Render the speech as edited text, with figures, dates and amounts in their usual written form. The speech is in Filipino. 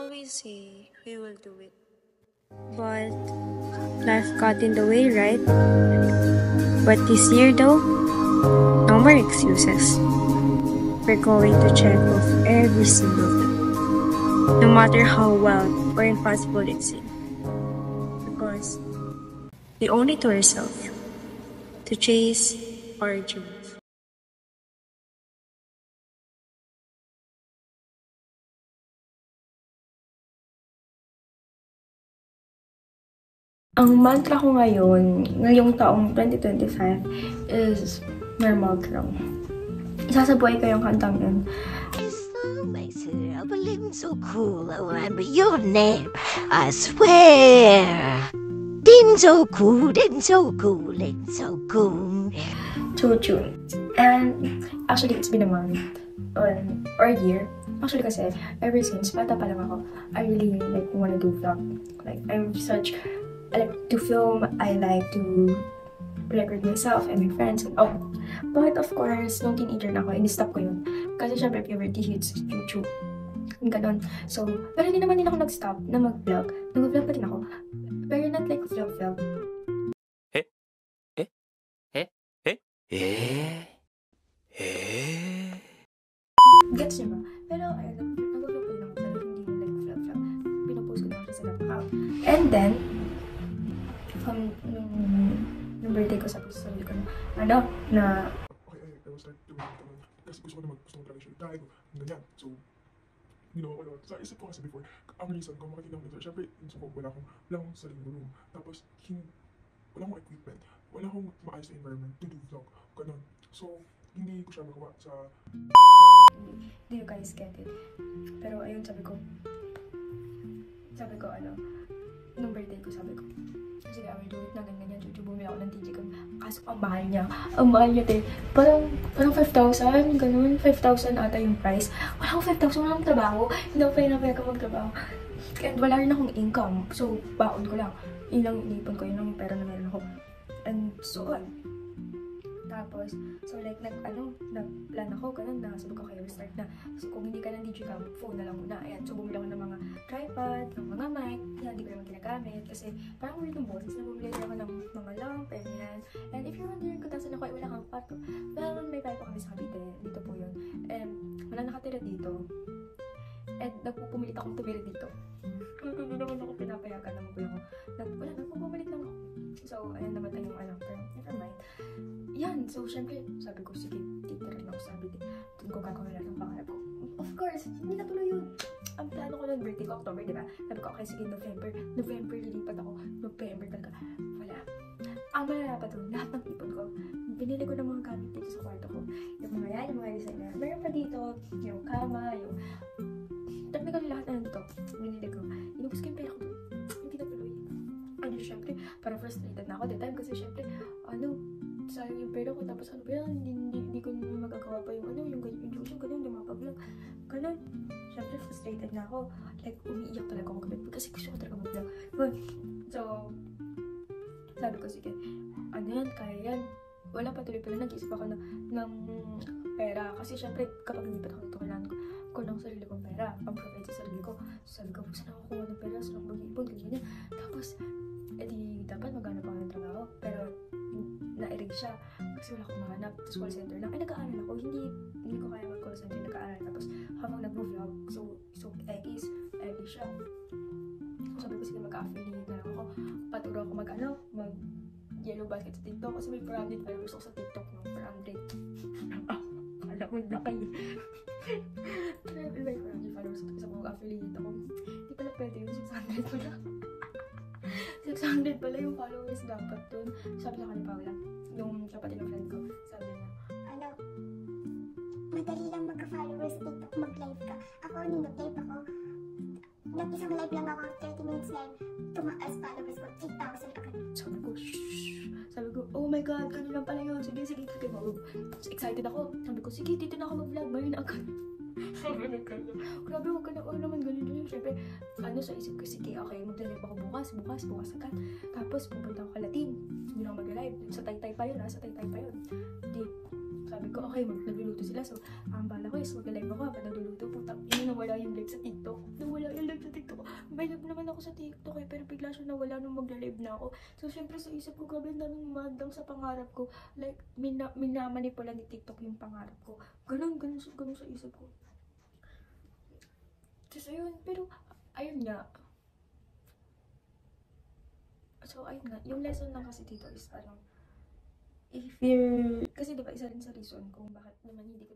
always say we will do it. But life got in the way, right? But this year though, no more excuses. We're going to check off every single thing, no matter how wild or impossible it seems. Because we owe it to ourselves to chase our dreams. Ang mantra ko ngayong taong 2025 is normal lang. Isasabuhay ko yung kantang yun. Makes it up a little so cool. I remember your name, I swear. Din so cool, din so cool, din so cool. Choo-choo. And actually, it's been a month or a year. Actually kasi, ever since bata pa lang ako, I really wanna do vlog. I like to film, I like to record myself and my friends and all. But of course, nung teenager na ako, in-stop ko yun. Kasi syempre, puberty hits YouTube. Ganon. So, pero hindi naman din ako nag-stop na mag-vlog. Nag-vlog pa din ako. Pero not like vlog. Gets niyo ba? Pero ayun, nag-vlog pa din ako. Pero hindi like vlog. Pinopost ko na ako sa account. And then, nung birthday ko, sabi ko na, Okay, I was like, kasi gusto ko na mag-talaga siya. Kahit ganyan. So, ginawa ko yun. Sa isip ko kasi before, ang reason ko makikita ko ito, syempre, wala akong sariling room. Tapos, wala akong equipment. Wala akong maayos na environment to do vlog. Ganon. So, hindi ko siya magawa sa... Do you guys get it? Pero ayun, sabi ko, nung birthday ko, sabi ko, sige, I will do it na ganyan, bumili ako ng TG ko. Kaso, ang mahal niya, te. Parang 5,000, ganun, 5,000 ata yung price. Wala akong 5,000, wala akong trabaho. Hindi ako pwede magtrabaho. And wala rin akong income. So, baon ko lang. Yun lang inipon ko, yun lang yung pera na meron ako. And so on. Tapos, so like, nag-plan ako, ganun na, sabi ko kayo, restart na. So, kung hindi ka ng digicam, phone na lang muna. Ayan, so bumili ako ng mga tripod, ng mga mic, na hindi ko naman ginagamit. Kasi, parang weird ng boses, na bumili ako ng mga lamp, and yan. And if you're wondering kung tasan ako, ay wala kang pato. Well, may pipe kami sa Cavite, dito po yun. And, wala nakatira dito. And, nagpupumilit akong tumira dito. Hindi naman ako pinapayagan na magulang ko. Wala, nagpupumilit lang ako. So, ayan, namatay yung pero never mind. Yan, so syempre, sabi ko, sige, titira lang ako sa Cavite. Doon ko gagawin ng pangarap ko. Of course, hindi natuloy yun. Ang plano ko ng birthday ko, October, di ba? Sabi ko, okay, sige, November, lilipat ako. November talaga. Wala. Ang malala pa doon, lahat ng ipon ko, binili ko ng mga gamit dito sa kwarto ko. Yung mga yan, yung mga designer. Meron pa dito, yung kama, yung... Technically, lahat na nandito. Binili ko. Inubos ko yung pera ko doon. Hindi natuloy. Ano, syempre, parang frustrated na ako that time kasi syempre, sayang yung pera ko, tapos ano ba yan, hindi ko naman magagawa pa yung yung ganun, lumapag-vlog. Ganun. Siyempre, frustrated na ako. Like, umiiyak talaga ako gabi kasi gusto ko talaga mag-vlog. So, sabi ko, sige, kaya yan. Wala patuloy pala, nag-isip ako ng pera. Kasi syempre, kapag nilipat ako ito, kailangan ko ng sarili kong pera. Pang-provide sa sarili ko. So, sabi ko, saan ako kuha ng pera? Saan ako mag-ipon? Ganyan. Tapos, dapat maghanap ako ng trabaho. Pero, na-erase siya kasi wala akong mahanap. Tapos call center lang. Ay, nag-aaral ako. Hindi ko kaya mag-call center. Nag-aaral. Tapos habang nag-vlog, so X siya. So, sabi ko, sige, mag-affiliate na lang ako. Paturo ako mag-yellow basket sa TikTok. Kasi may 400 followers ako sa TikTok. No? 400. Alam mo na kayo. May 400 followers ako sa mag-affiliate ako. Hindi pala pwede yung 600 pala. 600 pala yung followers dapat dun. Sabi sa kanya Paula, yung kapatid ng friend ko, sabi niya, madali lang magka-followers TikTok, mag-live ka. Ako, nag-live ako. Nag-isang live lang ako, 30 minutes live. Tumaas followers ko, 3,000 agad. Sabi ko, oh my god, ganun lang pala yun. Sige, tito mo. Excited ako. Sabi ko, sige, tito na ako mag-vlog. Mayroon na agad. Sabi na kanya. Grabe, huwag naman ganun yun. Siyempre, sa isip ko, sige, okay, mag-live ako bukas agad. Tapos, pupunta ako Latin. Hindi na ako mag-live. Sa Taytay pa yun, Hindi, sabi ko, okay, nagluluto sila. So, ang bala ko is mag-live ako. Pag nagluluto, nawala yung live sa TikTok. may live naman ako sa TikTok eh, pero bigla siya nawala nung magla-live na ako. So, syempre sa isip ko, grabe ang daming madang sa pangarap ko. Like, minamanipula ni TikTok yung pangarap ko. Ganun sa isip ko. Tapos ayun, pero, ayun nga. So, ayun nga. Yung lesson lang kasi dito is, if you're, kasi diba, isa rin sa reason kung bakit naman hindi ko